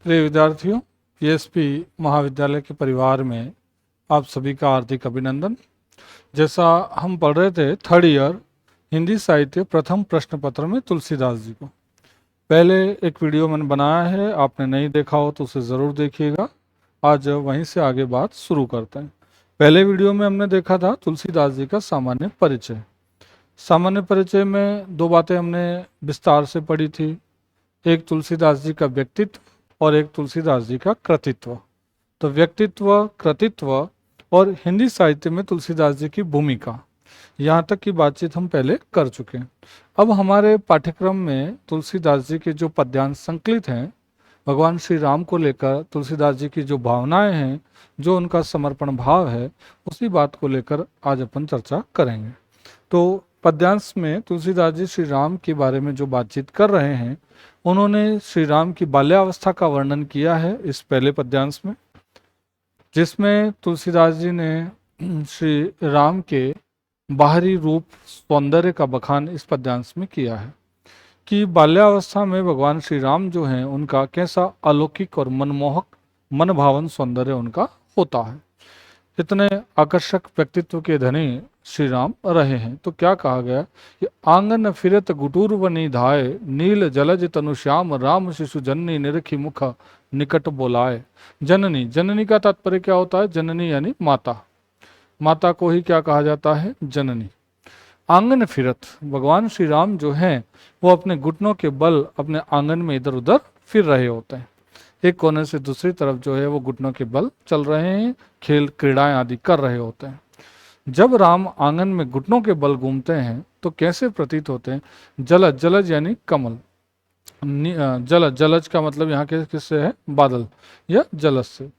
प्रिय विद्यार्थियों, पीएसपी महाविद्यालय के परिवार में आप सभी का हार्दिक अभिनंदन। जैसा हम पढ़ रहे थे थर्ड ईयर हिंदी साहित्य प्रथम प्रश्न पत्र में तुलसीदास जी को, पहले एक वीडियो मैंने बनाया है, आपने नहीं देखा हो तो उसे ज़रूर देखिएगा। आज वहीं से आगे बात शुरू करते हैं। पहले वीडियो में हमने देखा था तुलसीदास जी का सामान्य परिचय। सामान्य परिचय में दो बातें हमने विस्तार से पढ़ी थी, एक तुलसीदास जी का व्यक्तित्व और एक तुलसीदास जी का कृतित्व। तो व्यक्तित्व, कृतित्व और हिंदी साहित्य में तुलसीदास जी की भूमिका, यहाँ तक की बातचीत हम पहले कर चुके हैं। अब हमारे पाठ्यक्रम में तुलसीदास जी के जो पद्यांश संकलित हैं, भगवान श्री राम को लेकर तुलसीदास जी की जो भावनाएं हैं, जो उनका समर्पण भाव है, उसी बात को लेकर आज अपन चर्चा करेंगे। तो पद्यांश में तुलसीदास जी श्री राम के बारे में जो बातचीत कर रहे हैं, उन्होंने श्री राम की बाल्यावस्था का वर्णन किया है इस पहले पद्यांश में, जिसमें तुलसीदास जी ने श्री राम के बाहरी रूप सौंदर्य का बखान इस पद्यांश में किया है कि बाल्यावस्था में भगवान श्री राम जो हैं उनका कैसा अलौकिक और मनमोहक मन भावन सौंदर्य उनका होता है। इतने आकर्षक व्यक्तित्व के धनी श्री राम रहे हैं। तो क्या कहा गया कि आंगन फिरत गुटूर बनी धाय, नील जलज तनुश्याम राम शिशु जननी निरखी मुख निकट बोलाए। जननी, जननी का तात्पर्य क्या होता है? जननी यानी माता, माता को ही क्या कहा जाता है? जननी। आंगन फिरत, भगवान श्री राम जो हैं वो अपने घुटनों के बल अपने आंगन में इधर उधर फिर रहे होते हैं, एक कोने से दूसरी तरफ जो है वो घुटनों के बल चल रहे हैं, खेल क्रीड़ाएं आदि कर रहे होते हैं। जब राम आंगन में घुटनों के बल घूमते हैं तो कैसे प्रतीत होते हैं? जलज, जलज यानी कमल, जलज, जलज का मतलब यहाँ के किससे है? बादल या जलज से।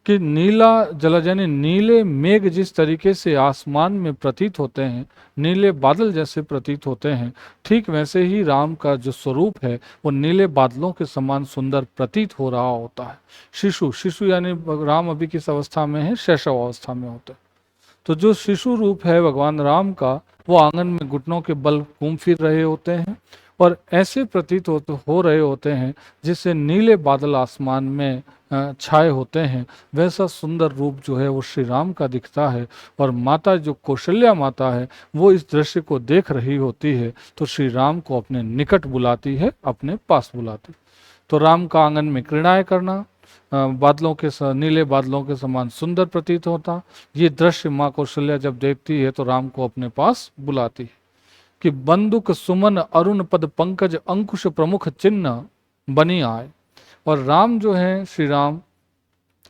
कि नीला जलज यानी नीले मेघ जिस तरीके से आसमान में प्रतीत होते हैं, नीले बादल जैसे प्रतीत होते हैं, ठीक वैसे ही राम का जो स्वरूप है वो नीले बादलों के समान सुंदर प्रतीत हो रहा होता है। शिशु, शिशु यानी राम अभी किस अवस्था में है? शैशव अवस्था में होते हैं। तो जो शिशु रूप है भगवान राम का, वो आंगन में घुटनों के बल घूम फिर रहे होते हैं और ऐसे प्रतीत हो रहे होते हैं जिससे नीले बादल आसमान में छाए होते हैं। वैसा सुंदर रूप जो है वो श्री राम का दिखता है और माता जो कौशल्या माता है वो इस दृश्य को देख रही होती है तो श्री राम को अपने निकट बुलाती है, अपने पास बुलाती। तो राम का आंगन में क्रीड़ाएं करना बादलों के नीले बादलों के समान सुंदर प्रतीत होता, ये दृश्य माँ कौशल्या जब देखती है तो राम को अपने पास बुलाती है। कि बंदुक सुमन अरुण पद पंकज अंकुश प्रमुख चिन्ह बनी आए। और राम जो है श्री राम,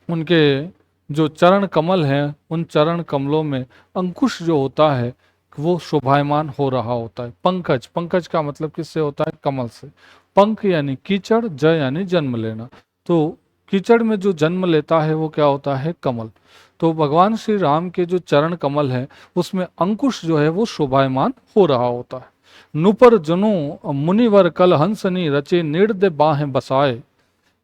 उनके जो चरण कमल हैं, उन चरण कमलों में अंकुश जो होता है वो शोभायमान हो रहा होता है। पंकज, पंकज का मतलब किससे होता है? कमल से। पंख यानी कीचड़, ज यानी जन्म लेना, तो कीचड़ में जो जन्म लेता है वो क्या होता है? कमल। तो भगवान श्री राम के जो चरण कमल है उसमें अंकुश जो है वो शोभायमान हो रहा होता है। नुपुर जनु मुनिवर कल हंसनी रचे निर्द बाहें बसाए।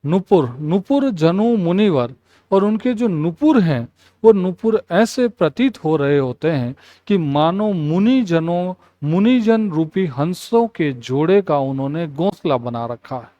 नुपुर, नुपुर जनु मुनिवर, और उनके जो नुपुर हैं वो नुपुर ऐसे प्रतीत हो रहे होते हैं कि मानो मुनिजन रूपी हंसों के जोड़े का उन्होंने घोंसला बना रखा है।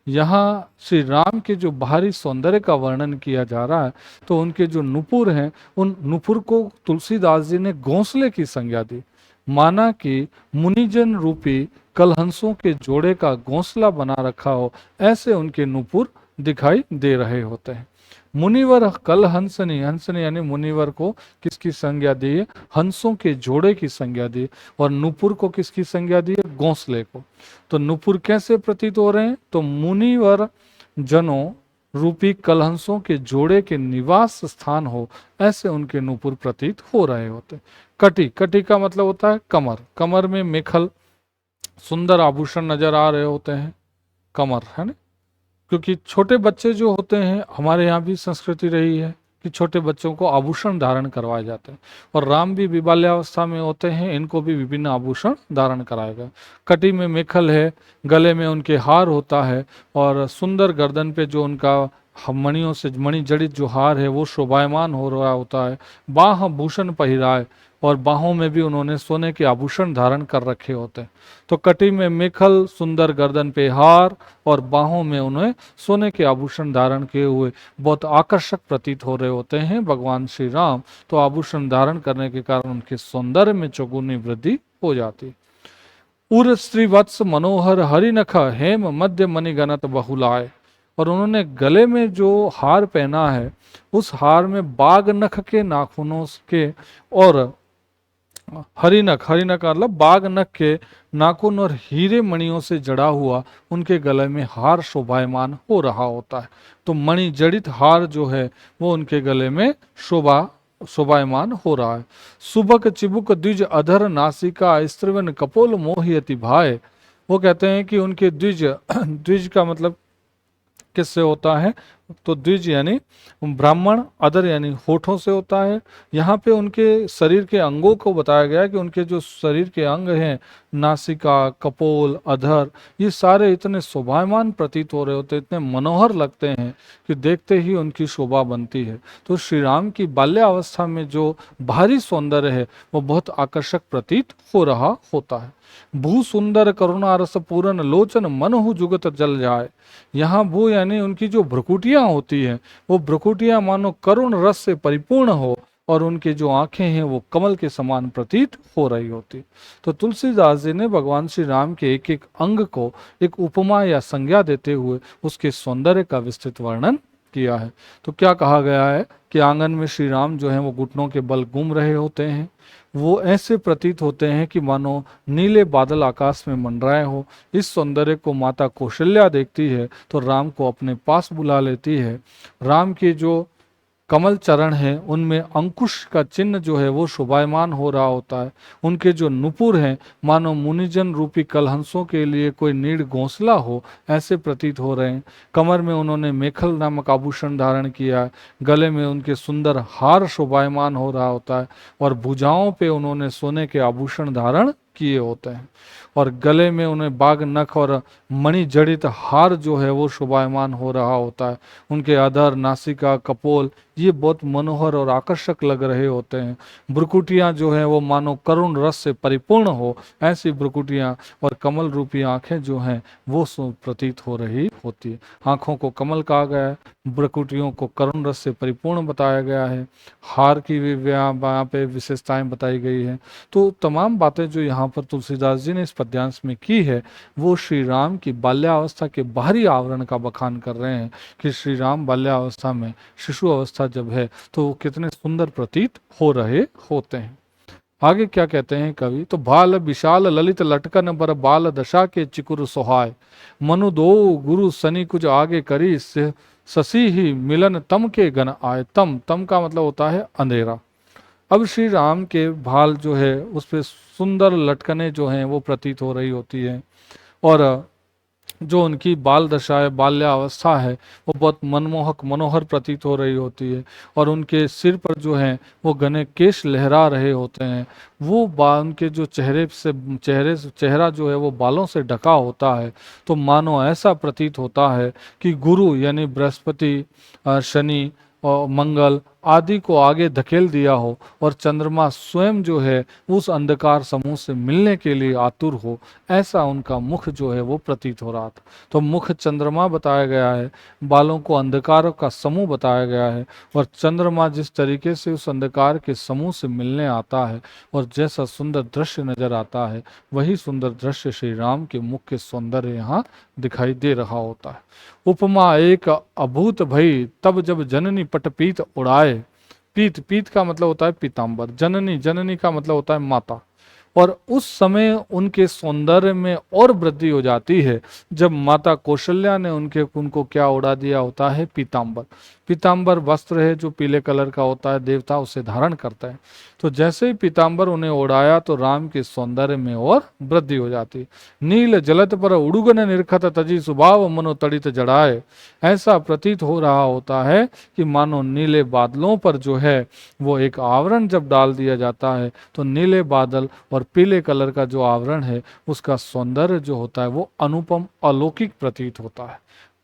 यहाँ श्री राम के जो बाहरी सौंदर्य का वर्णन किया जा रहा है तो उनके जो नुपुर हैं, उन नुपुर को तुलसीदास जी ने घोंसले की संज्ञा दी, माना कि मुनिजन रूपी कलहंसों के जोड़े का घोंसला बना रखा हो, ऐसे उनके नुपुर दिखाई दे रहे होते हैं। मुनिवर कल हंसनी, हंसनी यानी मुनिवर को किसकी संज्ञा दी है? हंसों के जोड़े की संज्ञा दी। और नुपुर को किसकी संज्ञा दी है? घोंसले को। तो नुपुर कैसे प्रतीत हो रहे हैं? तो मुनिवर जनों रूपी कलहंसों के जोड़े के निवास स्थान हो, ऐसे उनके नुपुर प्रतीत हो रहे होते। कटी, कटी का मतलब होता है कमर, कमर में मेखल सुंदर आभूषण नजर आ रहे होते हैं, कमर है ना। क्योंकि छोटे बच्चे जो होते हैं, हमारे यहाँ भी संस्कृति रही है कि छोटे बच्चों को आभूषण धारण करवाए जाते हैं, और राम भी बाल्यावस्था में होते हैं, इनको भी विभिन्न आभूषण धारण कराएगा। कटी में मेखल है, गले में उनके हार होता है, और सुंदर गर्दन पे जो उनका मणियों से मणि जड़ित जो हार है वो शोभायमान हो रहा होता है। बाह भूषण पहिराए, और बाहों में भी उन्होंने सोने के आभूषण धारण कर रखे होते हैं। तो कटी में मेखल, सुंदर गर्दन पे हार और बाहों में उन्हें सोने के आभूषण धारण किए हुए बहुत आकर्षक प्रतीत हो रहे होते हैं भगवान श्री राम। तो आभूषण धारण करने के कारण उनके सौंदर्य में चौगुनी वृद्धि हो जाती। उर श्रीवत्स मनोहर हरिनख हेम मध्य मणिगणत बहुलाय। और उन्होंने गले में जो हार पहना है उस हार में बाघ नख के नाखूनों के और हरिनख, हरिनख मतलब बाघ नख के नाखून और हीरे मणियों से जड़ा हुआ उनके गले में हार शोभायमान हो रहा होता है। तो मणि जड़ित हार जो है वो उनके गले में शोभायमान हो रहा है। सुबक चिबुक द्विज अधर नासिका स्त्रिवन कपोल मोहियति भाई। वो कहते हैं कि उनके द्विज, द्विज का मतलब किससे होता है? तो द्विज यानी ब्राह्मण, अदर यानी होठों से होता है। यहाँ पे उनके शरीर के अंगों को बताया गया है कि उनके जो शरीर के अंग हैं, नासिका, कपोल, अधर, ये सारे इतने शोभायमान प्रतीत हो रहे होते, इतने मनोहर लगते हैं कि देखते ही उनकी शोभा बनती है। तो श्री राम की बाल्यावस्था में जो बाहरी सौंदर्य है वो बहुत आकर्षक प्रतीत हो रहा होता है। भू सुंदर करुणा रस पूरन लोचन मनहु जुगत जल जाए। यहाँ भू यानी उनकी जो भ्रुकुटियां होती हैं वो भ्रुकुटियां मानो करुण रस से परिपूर्ण हो और उनकी जो आंखें हैं वो कमल के समान प्रतीत हो रही होती। तो तुलसीदास जी ने भगवान श्री राम के एक एक अंग को एक उपमा या संज्ञा देते हुए उसके सौंदर्य का विस्तृत वर्णन किया है। तो क्या कहा गया है कि आंगन में श्री राम जो है वो घुटनों के बल घूम रहे होते हैं। वो ऐसे प्रतीत होते हैं कि मानो नीले बादल आकाश में मंडराए हो। इस सौंदर्य को माता कौशल्या देखती है तो राम को अपने पास बुला लेती है। राम के जो कमल चरण हैं उनमें अंकुश का चिन्ह जो है वो शोभायमान हो रहा होता है। उनके जो नुपुर हैं मानो मुनिजन रूपी कलहंसों के लिए कोई नीड़ घोंसला हो ऐसे प्रतीत हो रहे हैं। कमर में उन्होंने मेखल नामक आभूषण धारण किया है। गले में उनके सुंदर हार शोभायमान हो रहा होता है और भुजाओं पे उन्होंने सोने के आभूषण धारण किए होते हैं और गले में उन्हें बाघ नख और मणि जड़ित हार जो है वो शोभायमान हो रहा होता है। उनके अधर, नासिका, कपोल ये बहुत मनोहर और आकर्षक लग रहे होते हैं। भ्रुकुटियां जो है वो मानो करुण रस से परिपूर्ण हो ऐसी भ्रुकुटियां और कमल रूपी आंखें जो हैं वो प्रतीत हो रही होती है। आंखों को कमल कहा गया है, भ्रुकुटियों को करुण रस से परिपूर्ण बताया गया है, हार की भी यहाँ पे विशेषताएं बताई गई है। तो तमाम बातें जो यहाँ पर तुलसीदास जी ने इस पद्यांश में की है वो श्री राम की बाल्यावस्था के बाहरी आवरण का बखान कर रहे हैं कि श्री राम बाल्यावस्था में, शिशु अवस्था जब है तो वो कितने सुंदर प्रतीत हो रहे होते हैं। आगे क्या कहते हैं कवि? तो भाल विशाल ललित लटकन बर बाल दशा के चिकुर सोहाय। मनु दो गुरु सनी कुछ आगे करी ससी ही मिलन तम के गण आए। तम, तम का मतलब होता है अंधेरा। अब श्री राम के भाल जो है उस पर सुंदर लटकने जो हैं वो प्रतीत हो रही होती है और जो उनकी बाल दशा है, बाल्यावस्था है वो बहुत मनमोहक, मनोहर प्रतीत हो रही होती है और उनके सिर पर जो है वो घने केश लहरा रहे होते हैं। वो उनके जो चेहरा जो है वो बालों से ढका होता है। तो मानो ऐसा प्रतीत होता है कि गुरु यानी बृहस्पति, शनि और मंगल आदि को आगे धकेल दिया हो और चंद्रमा स्वयं जो है उस अंधकार समूह से मिलने के लिए आतुर हो, ऐसा उनका मुख जो है वो प्रतीत हो रहा था। तो मुख चंद्रमा बताया गया है, बालों को अंधकार का समूह बताया गया है और चंद्रमा जिस तरीके से उस अंधकार के समूह से मिलने आता है और जैसा सुंदर दृश्य नजर आता है वही सुंदर दृश्य श्री राम के मुख के सौंदर्य यहाँ दिखाई दे रहा होता है। उपमा एक अभूत भई तब जब जननी पटपीत उड़ाए। पीत, पीत का मतलब होता है पीतांबर। जननी, जननी का मतलब होता है माता। और उस समय उनके सौंदर्य में और वृद्धि हो जाती है जब माता कौशल्या ने उनको क्या उड़ा दिया होता है? पीतांबर। पीतांबर वस्त्र है जो पीले कलर का होता है, देवता उसे धारण करता है। तो जैसे ही पीतांबर उन्हें उड़ाया तो राम के सौंदर्य में और वृद्धि हो जाती। नील जलत पर उड़ुगन निरखत तजी सुभाव मनो तड़ित जड़ाए। ऐसा प्रतीत हो रहा होता है कि मानो नीले बादलों पर जो है वो एक आवरण जब डाल दिया जाता है तो नीले बादल और पीले कलर का जो आवरण है उसका सौंदर्य जो होता है वो अनुपम, अलौकिक प्रतीत होता है।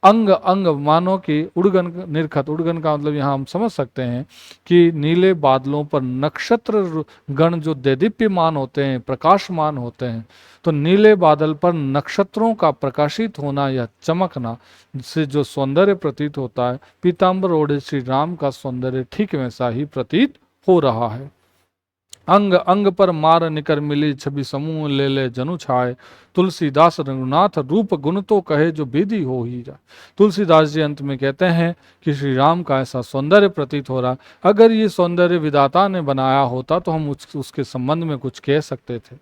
अंग अंग मानो कि उड़गन निरखत, उड़गन का मतलब यहाँ हम समझ सकते हैं कि नीले बादलों पर नक्षत्र गण जो देदीप्यमान होते हैं, प्रकाशमान होते हैं, तो नीले बादल पर नक्षत्रों का प्रकाशित होना या चमकना से जो सौंदर्य प्रतीत होता है, पीताम्बर ओढ़े श्री राम का सौंदर्य ठीक वैसा ही प्रतीत हो रहा है। अंग अंग पर मार निकर मिली छवि समूह ले ले जनु छाए, तुलसीदास रघुनाथ रूप गुण तो कहे जो विधि हो ही जाए। तुलसीदास जी अंत में कहते हैं कि श्री राम का ऐसा सौंदर्य प्रतीत हो रहा, अगर ये सौंदर्य विधाता ने बनाया होता तो हम उसके संबंध में कुछ कह सकते थे।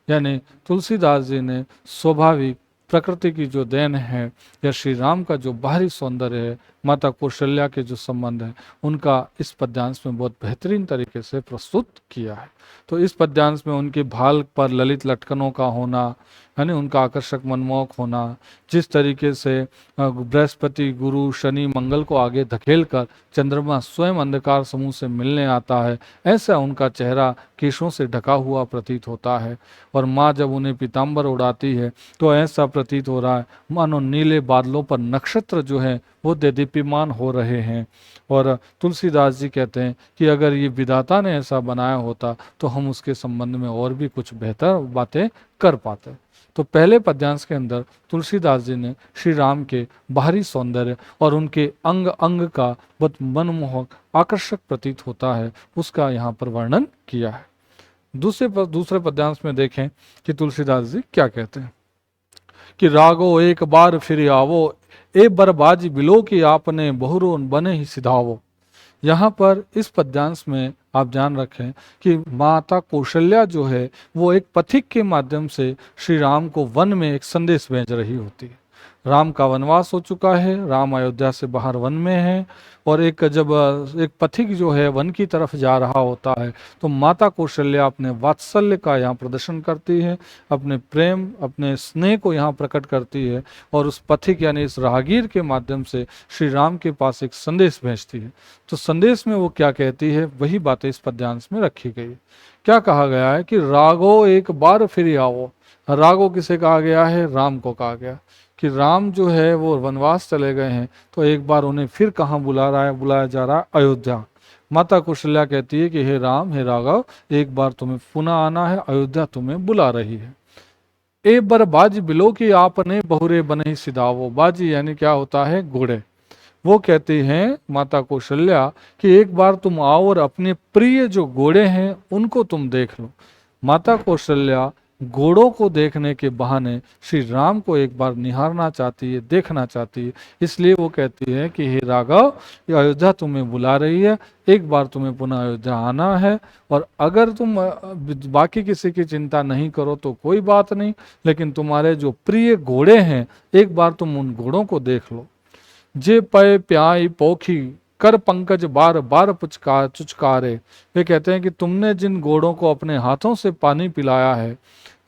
यानी तुलसीदास जी ने स्वाभाविक प्रकृति की जो देन है या श्री राम का जो बाहरी सौंदर्य है, माता कौशल्या के जो संबंध है, उनका इस पद्यांश में बहुत बेहतरीन तरीके से प्रस्तुत किया है। तो इस पद्यांश में उनके भाल पर ललित लटकनों का होना, यानी उनका आकर्षक मनमोहक होना, जिस तरीके से बृहस्पति गुरु शनि मंगल को आगे धकेल कर चंद्रमा स्वयं अंधकार समूह से मिलने आता है, ऐसा उनका चेहरा केशों से ढका हुआ प्रतीत होता है। और माँ जब उन्हें पीताम्बर उड़ाती है तो ऐसा प्रतीत हो रहा है मानो नीले बादलों पर नक्षत्र जो है वो देदीप्यमान हो रहे हैं। और तुलसीदास जी कहते हैं कि अगर ये विधाता ने ऐसा बनाया होता तो हम उसके संबंध में और भी कुछ बेहतर बातें कर पाते। तो पहले पद्यांश के अंदर तुलसीदास जी ने श्री राम के बाहरी सौंदर्य और उनके अंग अंग का बहुत मनमोहक आकर्षक प्रतीत होता है, उसका यहाँ पर वर्णन किया है। दूसरे पद्यांश में देखें कि तुलसीदास जी क्या कहते हैं कि रागो एक बार फिर आवो, ए बरबाजी बिलो की आपने बहुरो बने ही सिधावो। यहाँ पर इस पद्यांश में आप जान रखें कि माता कौशल्या जो है वो एक पथिक के माध्यम से श्री राम को वन में एक संदेश भेज रही होती है। राम का वनवास हो चुका है, राम अयोध्या से बाहर वन में है, और जब एक पथिक जो है वन की तरफ जा रहा होता है तो माता कौशल्या अपने वात्सल्य का यहाँ प्रदर्शन करती है, अपने प्रेम अपने स्नेह को यहाँ प्रकट करती है, और उस पथिक यानी इस राहगीर के माध्यम से श्री राम के पास एक संदेश भेजती है। तो संदेश में वो क्या कहती है, वही बातें इस पद्यांश में रखी गई। क्या कहा गया है कि रागो एक बार फिर आओ। रागो किसे कहा गया है, राम को कहा गया कि राम जो है वो वनवास चले गए हैं, तो एक बार उन्हें फिर कहाँ बुलाया जा रहा है, अयोध्या। माता कौशल्या कहती है कि हे राम हे राघव, एक बार तुम्हें पुनः आना है, अयोध्या तुम्हें बुला रही है। ए बर बाज बिलो की आपने बहुरे बने सिधावो। बाजी यानी क्या होता है, घोड़े। वो कहती हैं माता कौशल्या कि एक बार तुम आओ और अपने प्रिय जो घोड़े हैं उनको तुम देख लो। माता कौशल्या घोड़ों को देखने के बहाने श्री राम को एक बार निहारना चाहती है, देखना चाहती है, इसलिए वो कहती है कि हे राघव, ये अयोध्या तुम्हें बुला रही है, एक बार तुम्हें पुनः अयोध्या आना है, और अगर तुम बाकी किसी की चिंता नहीं करो तो कोई बात नहीं, लेकिन तुम्हारे जो प्रिय घोड़े हैं एक बार तुम उन घोड़ों को देख लो। जे पय प्याई पोखी कर पंकज बार बार चुचकारे। वे कहते हैं कि तुमने जिन घोड़ों को अपने हाथों से पानी पिलाया है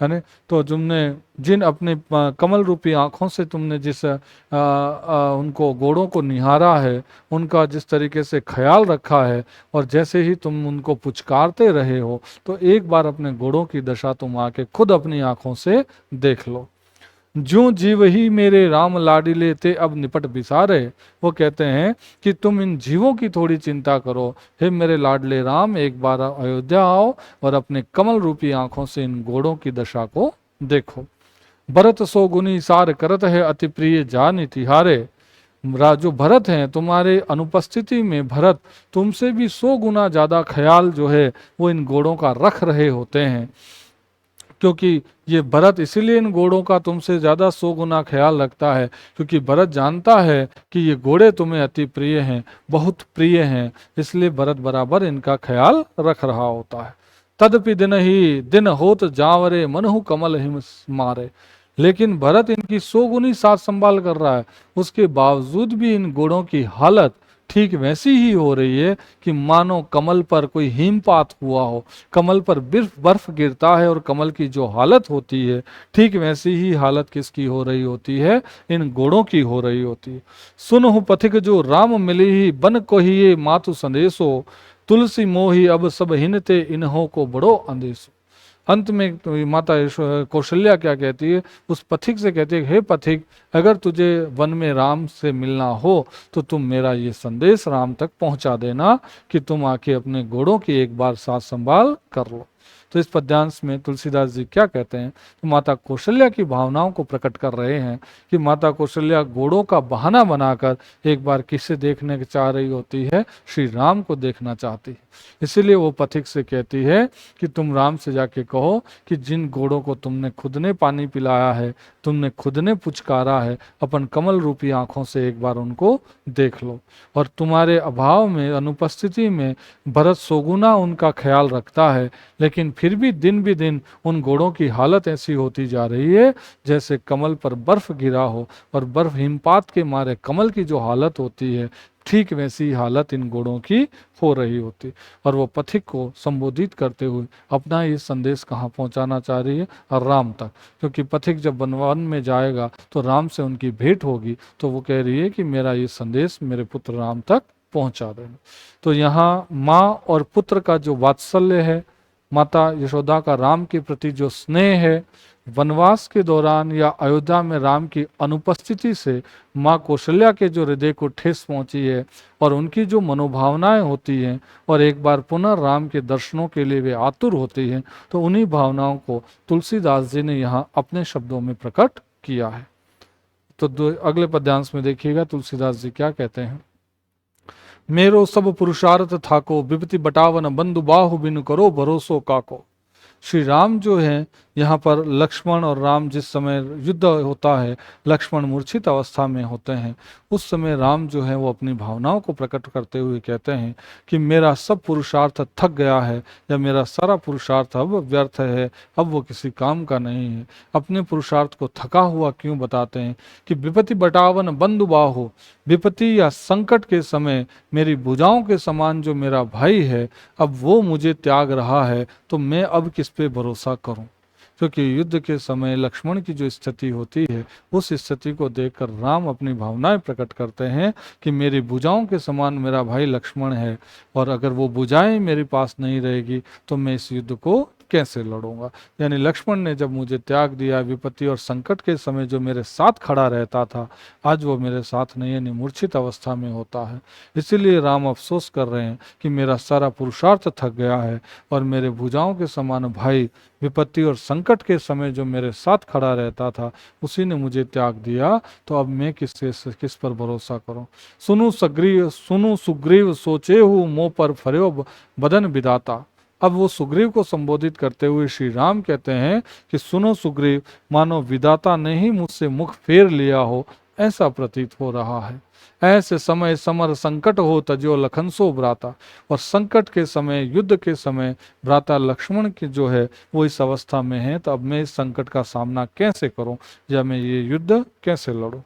ना, तो तुमने जिन अपने कमल रूपी आँखों से तुमने जिस उनको घोड़ों को निहारा है, उनका जिस तरीके से ख्याल रखा है, और जैसे ही तुम उनको पुचकारते रहे हो, तो एक बार अपने घोड़ों की दशा तुम आके खुद अपनी आँखों से देख लो। जो जीव ही मेरे राम लाडिले थे अब निपट बिसारे। वो कहते हैं कि तुम इन जीवों की थोड़ी चिंता करो, हे मेरे लाडले राम, एक बार अयोध्या आओ और अपने कमल रूपी आंखों से इन घोड़ों की दशा को देखो। भरत सो गुनी सार करत है अति प्रिय जान तिहारे। जो भरत हैं, तुम्हारे अनुपस्थिति में भरत तुमसे भी 100 गुना ज्यादा ख्याल जो है वो इन घोड़ों का रख रहे होते हैं, क्योंकि ये भरत इसीलिए इन घोड़ों का तुमसे ज़्यादा 100 गुना ख्याल रखता है, क्योंकि भरत जानता है कि ये घोड़े तुम्हें अति प्रिय हैं, बहुत प्रिय हैं, इसलिए भरत बराबर इनका ख्याल रख रहा होता है। तदपि दिन ही दिन होत जावरे मनहु कमल हिम मारे। लेकिन भरत इनकी 100 गुनी साथ संभाल कर रहा है, उसके बावजूद भी इन घोड़ों की हालत ठीक वैसी ही हो रही है कि मानो कमल पर कोई हिमपात हुआ हो, कमल पर बर्फ गिरता है और कमल की जो हालत होती है, ठीक वैसी ही हालत किसकी हो रही होती है, इन घोड़ों की हो रही होती है। सुनहु पथिक जो राम मिली ही बन को ही ये मातु संदेशो, तुलसी मोही अब सब हिनते इन्हों को बड़ो अंदेशो। अंत में तो माता कौशल्या क्या कहती है, उस पथिक से कहती है, हे पथिक, अगर तुझे वन में राम से मिलना हो तो तुम मेरा ये संदेश राम तक पहुंचा देना कि तुम आके अपने घोड़ों की एक बार साथ संभाल कर लो। तो इस पद्यांश में तुलसीदास जी क्या कहते हैं, तो माता कौशल्या की भावनाओं को प्रकट कर रहे हैं कि माता कौशल्या घोड़ों का बहाना बनाकर एक बार किसे देखने की चाह रही होती है, श्री राम को देखना चाहती है। इसीलिए वो पथिक से कहती है कि तुम राम से जाके कहो कि जिन घोड़ों को तुमने खुद ने पानी पिलाया है, तुमने खुद ने पुचकारा है, अपन कमल रूपी आंखों से एक बार उनको देख लो। और तुम्हारे अभाव में, अनुपस्थिति में भरत सोगुना उनका ख्याल रखता है, लेकिन फिर भी दिन उन घोड़ों की हालत ऐसी होती जा रही है जैसे कमल पर बर्फ गिरा हो, और बर्फ हिमपात के मारे कमल की जो हालत होती है, ठीक वैसी हालत इन घोड़ों की हो रही होती। और वो पथिक को संबोधित करते हुए अपना ये संदेश कहाँ पहुंचाना चाह रही है, और राम तक, क्योंकि पथिक जब वन में जाएगा तो राम से उनकी भेंट होगी, तो वो कह रही है कि मेरा ये संदेश मेरे पुत्र राम तक पहुंचा देना। तो यहाँ माँ और पुत्र का जो वात्सल्य है, माता यशोदा का राम के प्रति जो स्नेह है, वनवास के दौरान या अयोध्या में राम की अनुपस्थिति से माँ कौशल्या के जो हृदय को ठेस पहुंची है, और उनकी जो मनोभावनाएं होती हैं, और एक बार पुनः राम के दर्शनों के लिए वे आतुर होती हैं, तो उन्हीं भावनाओं को तुलसीदास जी ने यहाँ अपने शब्दों में प्रकट किया है। तो अगले पद्यांश में देखिएगा तुलसीदास जी क्या कहते हैं, मेरो सब पुरुषार्थ थाको, विपति बटावन बंधु बाहु बिनु करो भरोसो काको। श्री राम जो है यहाँ पर लक्ष्मण और राम जिस समय युद्ध होता है, लक्ष्मण मूर्छित अवस्था में होते हैं, उस समय राम जो है वो अपनी भावनाओं को प्रकट करते हुए कहते हैं कि मेरा सब पुरुषार्थ थक गया है, या मेरा सारा पुरुषार्थ अब व्यर्थ है, अब वो किसी काम का नहीं है। अपने पुरुषार्थ को थका हुआ क्यों बताते हैं कि विपत्ति बटावन बंधु बाहु, विपत्ति या संकट के समय मेरी भुजाओं के समान जो मेरा भाई है, अब वो मुझे त्याग रहा है, तो मैं अब किस पे भरोसा करूं। क्योंकि युद्ध के समय लक्ष्मण की जो स्थिति होती है, उस स्थिति को देखकर राम अपनी भावनाएं प्रकट करते हैं कि मेरी भुजाओं के समान मेरा भाई लक्ष्मण है, और अगर वो भुजाएं मेरे पास नहीं रहेगी तो मैं इस युद्ध को कैसे लड़ूंगा। यानी लक्ष्मण ने जब मुझे त्याग दिया, विपत्ति और संकट के समय जो मेरे साथ खड़ा रहता था, आज वो मेरे साथ नहीं है, मूर्छित अवस्था में होता है। इसीलिए राम अफसोस कर रहे हैं कि मेरा सारा पुरुषार्थ थक गया है, और मेरे भुजाओं के समान भाई विपत्ति और संकट के समय जो मेरे साथ खड़ा रहता था, उसी ने मुझे त्याग दिया, तो अब मैं किस पर भरोसा करूं। सुनु सुग्रीव सोचे हूँ, मोह पर फर्यो बदन विदाता। अब वो सुग्रीव को संबोधित करते हुए श्री राम कहते हैं कि सुनो सुग्रीव, मानो विदाता ने ही मुझसे मुख फेर लिया हो, ऐसा प्रतीत हो रहा है। ऐसे समय समर संकट हो तजो लखन सो भ्राता। और संकट के समय, युद्ध के समय भ्राता लक्ष्मण की जो है वो इस अवस्था में है, तो अब मैं इस संकट का सामना कैसे करूं, या मैं ये युद्ध कैसे लड़ूं।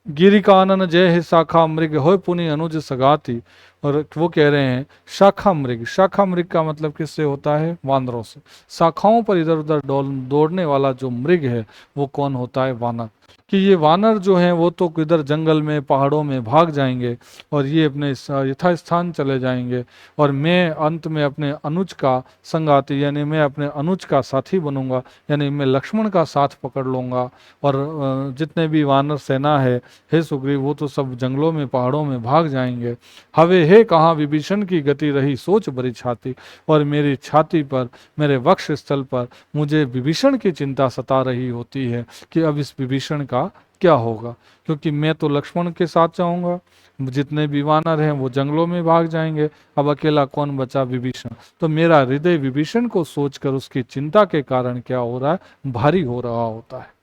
गिरी कानन जय है शाखा मृग हो पुनि अनुज सगाती। और वो कह रहे हैं शाखा मृग, शाखा मृग का मतलब किससे होता है, वानरों से। शाखाओं पर इधर उधर दौड़ने वाला जो मृग है वो कौन होता है, वानर। कि ये वानर जो हैं वो तो किधर जंगल में पहाड़ों में भाग जाएंगे, और ये अपने यथास्थान चले जाएंगे, और मैं अंत में अपने अनुज का संगाती, यानी मैं अपने अनुज का साथी बनूंगा, यानी मैं लक्ष्मण का साथ पकड़ लूंगा। और जितने भी वानर सेना है, हे सुग्रीव, वो तो सब जंगलों में पहाड़ों में भाग जाएंगे। हवे हे कहाँ विभीषण की गति रही सोच भरी छाती। और मेरी छाती पर, मेरे वक्ष स्थल पर मुझे विभीषण की चिंता सता रही होती है कि अब इस विभीषण का क्या होगा, क्योंकि मैं तो लक्ष्मण के साथ जाऊंगा, जितने भी वानर हैं वो जंगलों में भाग जाएंगे, अब अकेला कौन बचा, विभीषण। तो मेरा हृदय विभीषण को सोचकर उसकी चिंता के कारण क्या हो रहा है, भारी हो रहा होता है।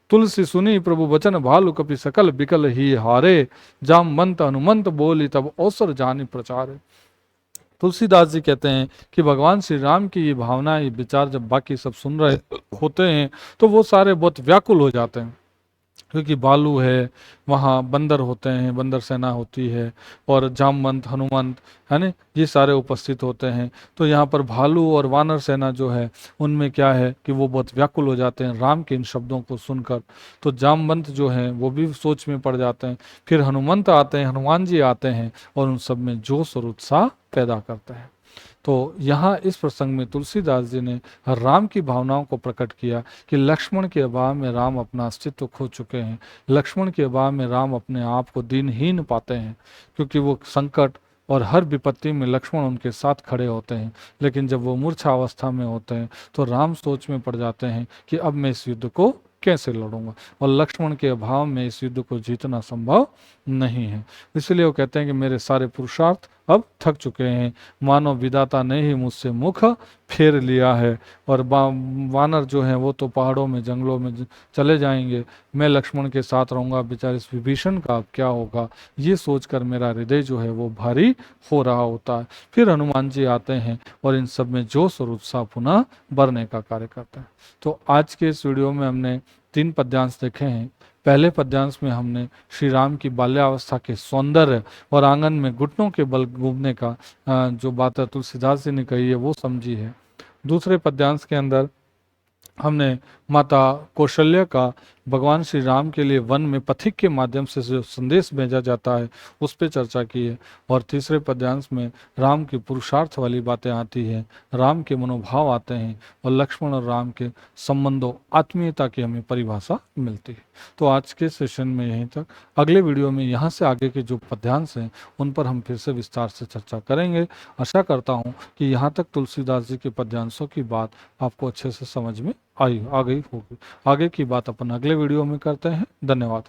तुलसी सुनी प्रभु वचन भालु कपि सकल बिकल ही हारे। जामवंत हनुमंत बोली तब अवसर जानी प्रचारे। तुलसीदास जी कहते हैं कि भगवान श्री राम की ये भावना, ये विचार जब बाकी सब सुन रहे होते हैं तो वो सारे बहुत व्याकुल हो जाते हैं, क्योंकि भालू है, वहाँ बंदर होते हैं, बंदर सेना होती है, और जामवंत हनुमंत है ना, ये सारे उपस्थित होते हैं। तो यहाँ पर भालू और वानर सेना जो है उनमें क्या है कि वो बहुत व्याकुल हो जाते हैं राम के इन शब्दों को सुनकर। तो जामवंत जो हैं वो भी सोच में पड़ जाते हैं। फिर हनुमंत आते हैं, हनुमान जी आते हैं, और उन सब में जोश और उत्साह पैदा करते हैं। तो यहाँ इस प्रसंग में तुलसीदास जी ने राम की भावनाओं को प्रकट किया कि लक्ष्मण के अभाव में राम अपना अस्तित्व खो चुके हैं। लक्ष्मण के अभाव में राम अपने आप को दीनहीन पाते हैं, क्योंकि वो संकट और हर विपत्ति में लक्ष्मण उनके साथ खड़े होते हैं। लेकिन जब वो मूर्छा अवस्था में होते हैं तो राम सोच में पड़ जाते हैं कि अब मैं इस युद्ध को कैसे लड़ूंगा, और लक्ष्मण के अभाव में इस युद्ध को जीतना संभव नहीं है। इसलिए वो कहते हैं कि मेरे सारे पुरुषार्थ अब थक चुके हैं, मानो विधाता ने ही मुझसे मुख फेर लिया है, और वानर जो हैं वो तो पहाड़ों में जंगलों में चले जाएंगे, मैं लक्ष्मण के साथ रहूंगा, बेचारे इस विभीषण का अब क्या होगा, ये सोचकर मेरा हृदय जो है वो भारी हो रहा होता है। फिर हनुमान जी आते हैं और इन सब में जोश और उत्साह पुनः बढ़ने का कार्य करते हैं। तो आज के इस वीडियो में हमने 3 पद्यांश देखे हैं। पहले पद्यांश में हमने श्री राम की बाल्यावस्था के सौंदर्य और आंगन में घुटनों के बल घूमने का जो बात तुलसीदास जी ने कही है वो समझी है। दूसरे पद्यांश के अंदर हमने माता कौशल्या का भगवान श्री राम के लिए वन में पथिक के माध्यम से जो संदेश भेजा जाता है उस पर चर्चा की है। और तीसरे पद्यांश में राम की पुरुषार्थ वाली बातें आती हैं, राम के मनोभाव आते हैं, और लक्ष्मण और राम के संबंधों आत्मीयता की हमें परिभाषा मिलती है। तो आज के सेशन में यहीं तक। अगले वीडियो में यहाँ से आगे के जो पद्यांश हैं उन पर हम फिर से विस्तार से चर्चा करेंगे। आशा करता हूँ कि यहाँ तक तुलसीदास जी के पद्यांशों की बात आपको अच्छे से समझ में आ गई होगी। आगे की बात अपन अगले वीडियो में करते हैं। धन्यवाद।